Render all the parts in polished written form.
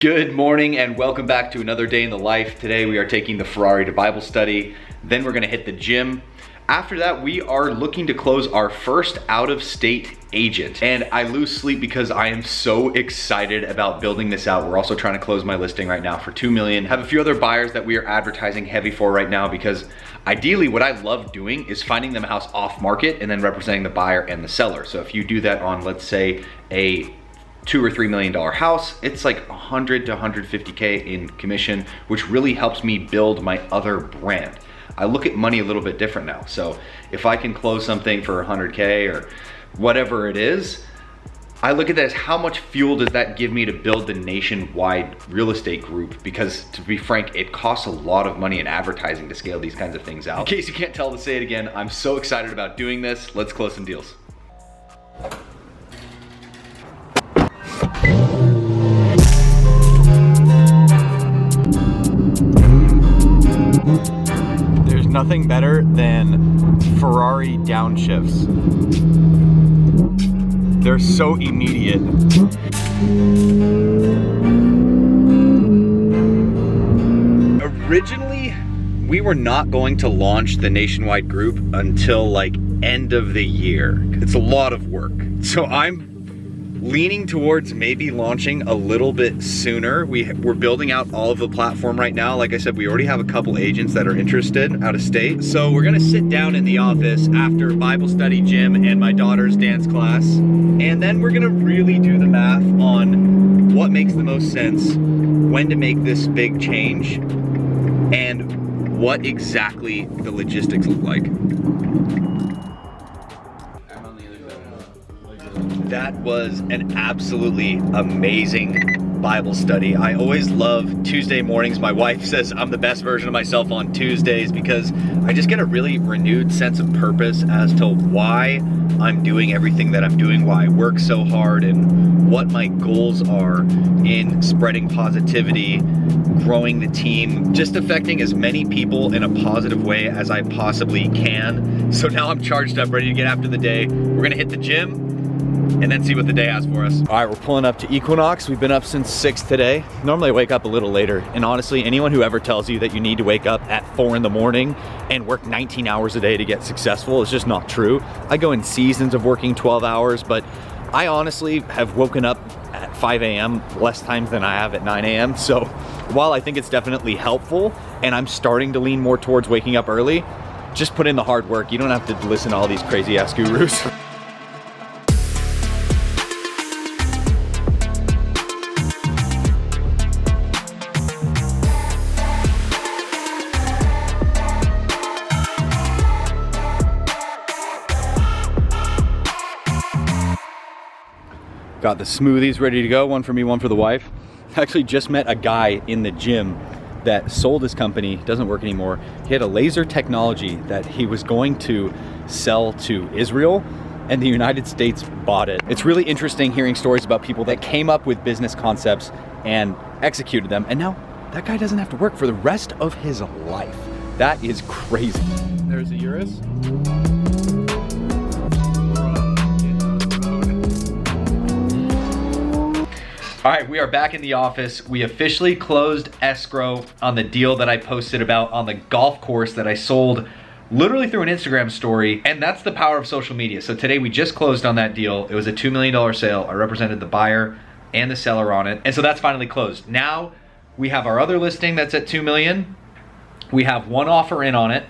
Good morning and welcome back to another day in the life. Today we are taking the Ferrari to Bible study. Then we're gonna hit the gym. After that, we are looking to close our first out-of-state agent. And I lose sleep because I am so excited about building this out. We're also trying to close my listing right now for 2 million. Have a few other buyers that we are advertising heavy for right now because ideally what I love doing is finding them a house off market and then representing the buyer and the seller. So if you do that on, let's say, a $2 or $3 million house, it's like 100 to 150K in commission, which really helps me build my other brand. I look at money a little bit different now. So if I can close something for 100K or whatever it is, I look at that as how much fuel does that give me to build the nationwide real estate group? Because to be frank, it costs a lot of money in advertising to scale these kinds of things out. In case you can't tell, to say it again, I'm so excited about doing this. Let's close some deals. There's nothing better than Ferrari downshifts. They're so immediate. Originally, we were not going to launch the nationwide group until like end of the year. It's a lot of work. So I'm leaning towards maybe launching a little bit sooner. We're building out all of the platform right now. Like I said, we already have a couple agents that are interested out of state. So we're gonna sit down in the office after Bible study, gym, and my daughter's dance class. And then we're gonna really do the math on what makes the most sense, when to make this big change, and what exactly the logistics look like. That was an absolutely amazing Bible study. I always love Tuesday mornings. My wife says I'm the best version of myself on Tuesdays because I just get a really renewed sense of purpose as to why I'm doing everything that I'm doing, why I work so hard, and what my goals are in spreading positivity, growing the team, just affecting as many people in a positive way as I possibly can. So now I'm charged up, ready to get after the day. We're gonna hit the gym and then see what the day has for us. All right, we're pulling up to Equinox. We've been up since 6 today. Normally I wake up a little later. And honestly, anyone who ever tells you that you need to wake up at 4 in the morning and work 19 hours a day to get successful is just not true. I go in seasons of working 12 hours, but I honestly have woken up at 5 a.m. less times than I have at 9 a.m. So while I think it's definitely helpful and I'm starting to lean more towards waking up early, just put in the hard work. You don't have to listen to all these crazy ass gurus. Got the smoothies ready to go, one for me, one for the wife. I actually just met a guy in the gym that sold his company, doesn't work anymore. He had a laser technology that he was going to sell to Israel, and the United States bought it. It's really interesting hearing stories about people that came up with business concepts and executed them, and now that guy doesn't have to work for the rest of his life. That is crazy. There's a Urus. All right, we are back in the office. We officially closed escrow on the deal that I posted about on the golf course that I sold literally through an Instagram story, and that's the power of social media. So today we just closed on that deal. It was a $2 million sale. I represented the buyer and the seller on it, and so that's finally closed. Now we have our other listing that's at 2 million. We have one offer in on it.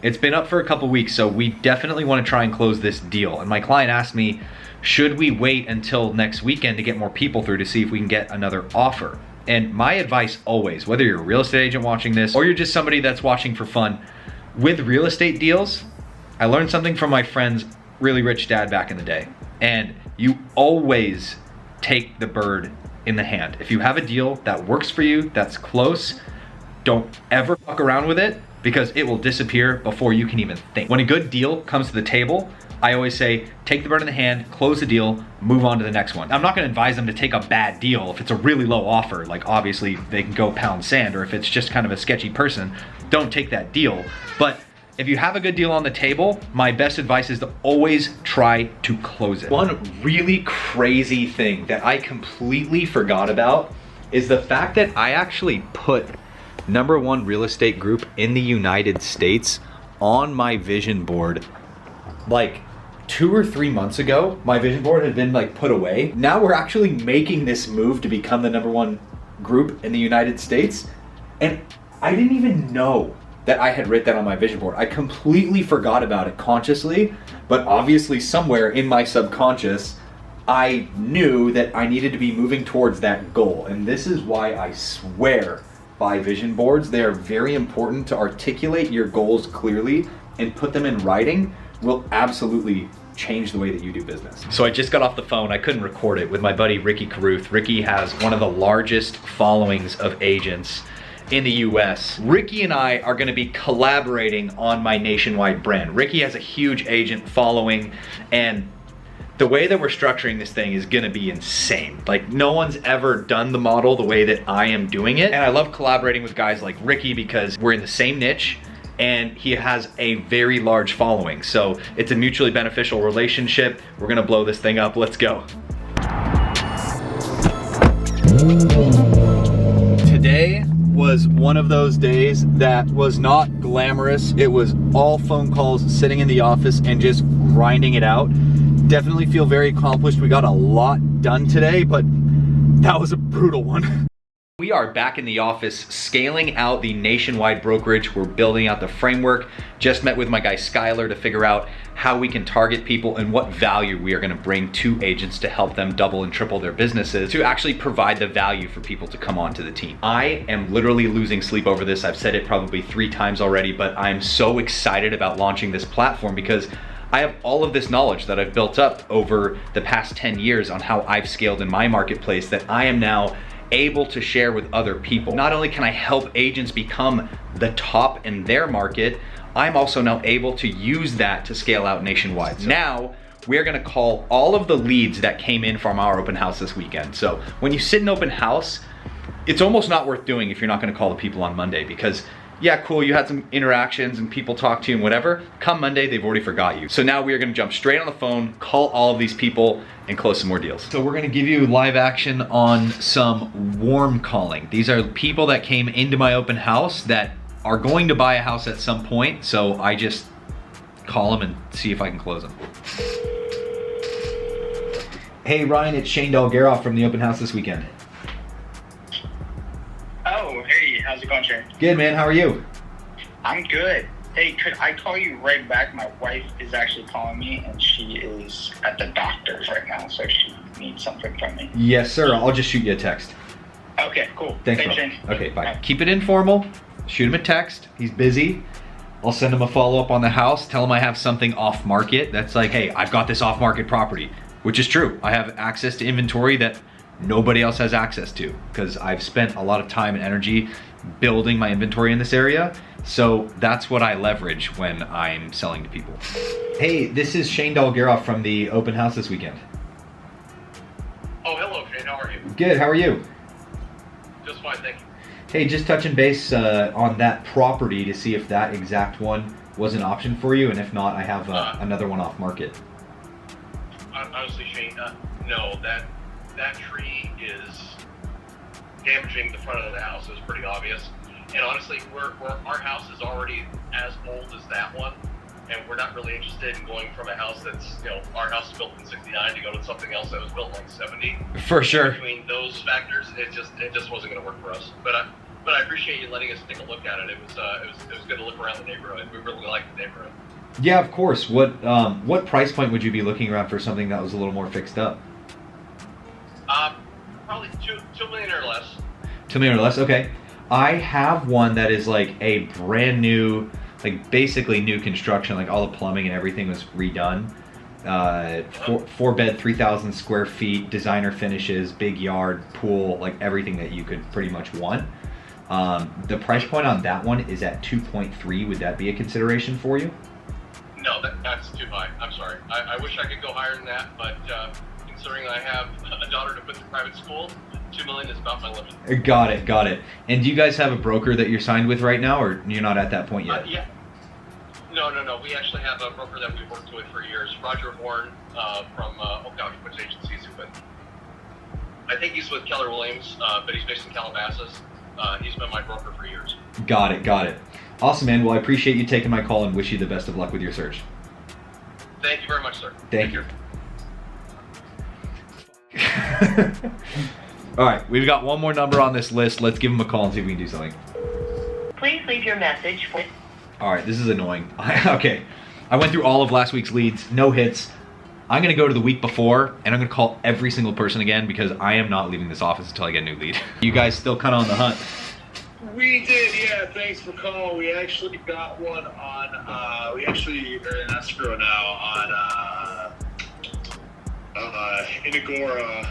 It's been up for a couple weeks, so we definitely want to try and close this deal. And my client asked me, should we wait until next weekend to get more people through to see if we can get another offer? And my advice always, whether you're a real estate agent watching this or you're just somebody that's watching for fun, with real estate deals, I learned something from my friend's really rich dad back in the day. And you always take the bird in the hand. If you have a deal that works for you, that's close, don't ever fuck around with it because it will disappear before you can even think. When a good deal comes to the table, I always say, take the bird in the hand, close the deal, move on to the next one. I'm not gonna advise them to take a bad deal if it's a really low offer, like obviously they can go pound sand, or if it's just kind of a sketchy person, don't take that deal. But if you have a good deal on the table, my best advice is to always try to close it. One really crazy thing that I completely forgot about is the fact that I actually put #1 real estate group in the United States on my vision board like 2 or 3 months ago. My vision board had been like put away. Now we're actually making this move to become the #1 group in the United States. And I didn't even know that I had written that on my vision board. I completely forgot about it consciously, but obviously somewhere in my subconscious, I knew that I needed to be moving towards that goal. And this is why I swear by vision boards. They are very important. To articulate your goals clearly and put them in writing will absolutely change the way that you do business. So I just got off the phone, I couldn't record it, with my buddy Ricky Caruth. Ricky has one of the largest followings of agents in the US. Ricky and I are gonna be collaborating on my nationwide brand. Ricky has a huge agent following, and the way that we're structuring this thing is gonna be insane. Like, no one's ever done the model the way that I am doing it. And I love collaborating with guys like Ricky because we're in the same niche and he has a very large following. So it's a mutually beneficial relationship. We're gonna blow this thing up, let's go. Today was one of those days that was not glamorous. It was all phone calls, sitting in the office and just grinding it out. Definitely feel very accomplished. We got a lot done today, but that was a brutal one. We are back in the office scaling out the nationwide brokerage. We're building out the framework. Just met with my guy Skylar to figure out how we can target people and what value we are gonna bring to agents to help them double and triple their businesses, to actually provide the value for people to come onto the team. I am literally losing sleep over this. I've said it probably 3 times already, but I'm so excited about launching this platform because I have all of this knowledge that I've built up over the past 10 years on how I've scaled in my marketplace that I am now able to share with other people. Not only can I help agents become the top in their market, I'm also now able to use that to scale out nationwide. So now we're gonna call all of the leads that came in from our open house this weekend. So when you sit in open house, it's almost not worth doing if you're not gonna call the people on Monday, because yeah, cool, you had some interactions and people talked to you and whatever. Come Monday, they've already forgot you. So now we are gonna jump straight on the phone, call all of these people, and close some more deals. So we're gonna give you live action on some warm calling. These are people that came into my open house that are going to buy a house at some point, so I just call them and see if I can close them. Hey Ryan, it's Shane Dalgaroff from the open house this weekend. Oh, hey, how's it going, Shane? Good, man, how are you? I'm good. Hey, could I call you right back? My wife is actually calling me, and she is at the doctor's right now, so she needs something from me. Yes, sir. I'll just shoot you a text. Okay, cool. Thanks, Shane. Okay, bye. Keep it informal. Shoot him a text. He's busy. I'll send him a follow-up on the house. Tell him I have something off-market. That's like, hey, I've got this off-market property, which is true. I have access to inventory that nobody else has access to because I've spent a lot of time and energy building my inventory in this area. So that's what I leverage when I'm selling to people. Hey, this is Shane Dalgaroff from the open house this weekend. Oh, hello, Shane. How are you? Good. How are you? Just fine, thank you. Hey, just touching base on that property to see if that exact one was an option for you, and if not, I have another one off market. Honestly, Shane, no. That tree is damaging the front of the house. It's pretty obvious. And honestly, our house is already as old as that one, and we're not really interested in going from a house that's, our house is built in '69 to go to something else that was built in like '70. For sure. Between those factors, it just wasn't going to work for us. But I appreciate you letting us take a look at it. It was good to look around the neighborhood. We really like the neighborhood. Yeah, of course. What price point would you be looking around for something that was a little more fixed up? Probably $2 million or less. $2 million or less. Okay. I have one that is like a brand new, like basically new construction, like all the plumbing and everything was redone. 4 bed, 3,000 square feet, designer finishes, big yard, pool, like everything that you could pretty much want. The price point on that one is at 2.3. Would that be a consideration for you? No, that's too high. I'm sorry. I wish I could go higher than that, but considering I have a daughter to put through private school, $2 million is about my limit. Got it. And do you guys have a broker that you're signed with right now, or you're not at that point yet? Yeah. No. We actually have a broker that we've worked with for years, Roger Horn, from which agency is he with? I think he's with Keller Williams, but he's based in Calabasas. He's been my broker for years. Got it. Awesome, man. Well, I appreciate you taking my call and wish you the best of luck with your search. Thank you very much, sir. Thank you. All right, we've got one more number on this list. Let's give him a call and see if we can do something. Please leave your message for... All right, this is annoying. Okay, I went through all of last week's leads, no hits. I'm gonna go to the week before and I'm gonna call every single person again because I am not leaving this office until I get a new lead. You guys still kind of on the hunt? We did, yeah. Thanks for calling. We actually got one on, we actually are in escrow now on, in Agora.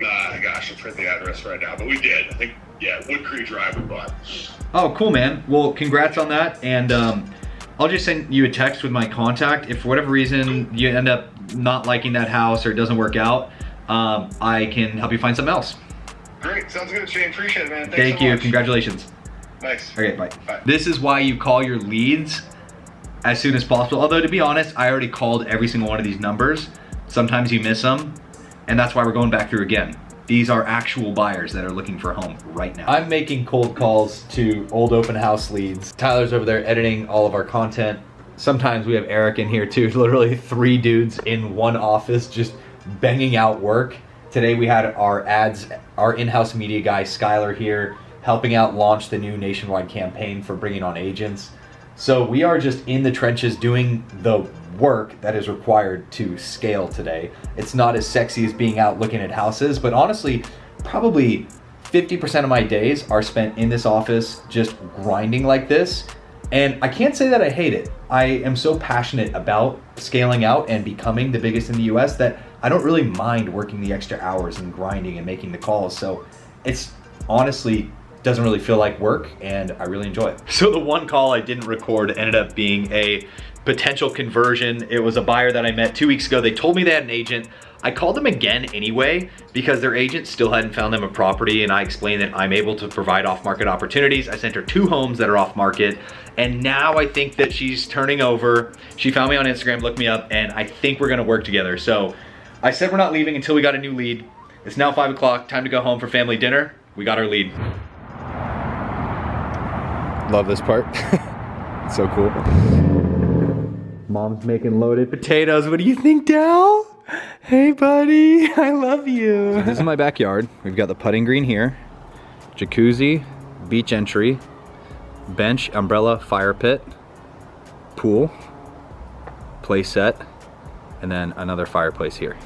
Gosh, I forget the address right now, but we did. I think, yeah, Wood Creek Drive we bought. Oh, cool, man. Well, congrats on that. And I'll just send you a text with my contact. If for whatever reason you end up not liking that house or it doesn't work out, I can help you find something else. Great. Sounds good, Shane. Appreciate it, man. Thank you. Congratulations. Nice. Okay, bye. This is why you call your leads as soon as possible. Although, to be honest, I already called every single one of these numbers. Sometimes you miss them, and that's why we're going back through again. These are actual buyers that are looking for a home right now. I'm making cold calls to old open house leads. Tyler's over there editing all of our content. Sometimes we have Eric in here too. Literally 3 dudes in one office just banging out work. Today we had our in-house media guy, Skylar, here, helping out launch the new nationwide campaign for bringing on agents. So we are just in the trenches doing the work that is required to scale today. It's not as sexy as being out looking at houses, but honestly, probably 50% of my days are spent in this office just grinding like this. And I can't say that I hate it. I am so passionate about scaling out and becoming the biggest in the US that I don't really mind working the extra hours and grinding and making the calls. So it's honestly doesn't really feel like work and I really enjoy it. So the one call I didn't record ended up being a potential conversion. It was a buyer that I met 2 weeks ago. They told me they had an agent. I called them again anyway because their agent still hadn't found them a property, and I explained that I'm able to provide off-market opportunities. I sent her 2 homes that are off-market, and now I think that she's turning over. She found me on Instagram, looked me up, and I think we're gonna work together. So I said we're not leaving until we got a new lead. It's now 5 o'clock, time to go home for family dinner. We got our lead. Love this part. It's so cool. Mom's making loaded potatoes. What do you think, Dal? Hey, buddy. I love you. So this is my backyard. We've got the putting green here, jacuzzi, beach entry, bench, umbrella, fire pit, pool, play set, and then another fireplace here.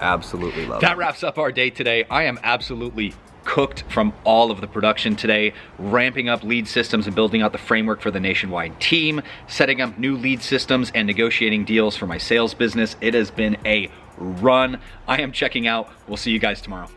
Absolutely love it. That wraps up our day today. I am absolutely cooked from all of the production today, ramping up lead systems and building out the framework for the nationwide team, setting up new lead systems and negotiating deals for my sales business. It has been a run. I am checking out. We'll see you guys tomorrow.